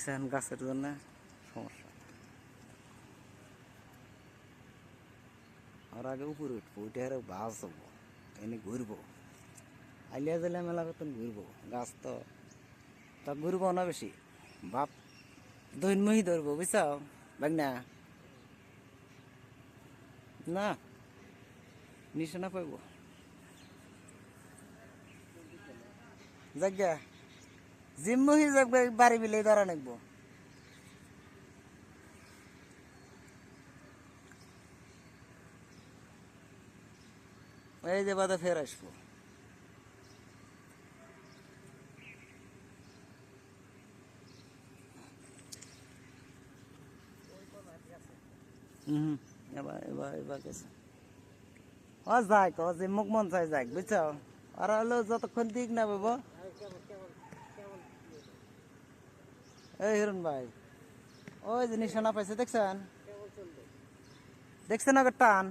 দেখছেন গাছের জন্য সমস্যা। আর আগে উপরে উঠবো, উঠে আর বাস যাবো, এনে ঘুরবো, আইলিয়া জেলা মেলা মতন ঘুরবো। গাছ তো তা ঘুরবো না বেশি, বাপ দৈনমহি ধরবো বুঝছাও বাগনা, না নিশানা পাইব জায়গা জিম্মহি যাবে বাড়ি বিলে ধরা নাকবো। এই যে বাদে ফের আসবো। এবার এবার এবার গেছে ও যাক, ও যে মুখ মন চাই যাক বুঝছো। আর হলো যতক্ষণ দিক না বাবু। এই হিরণ ভাই, ওই যে নিশানা পাইছে দেখছেন, দেখছেন আগে টান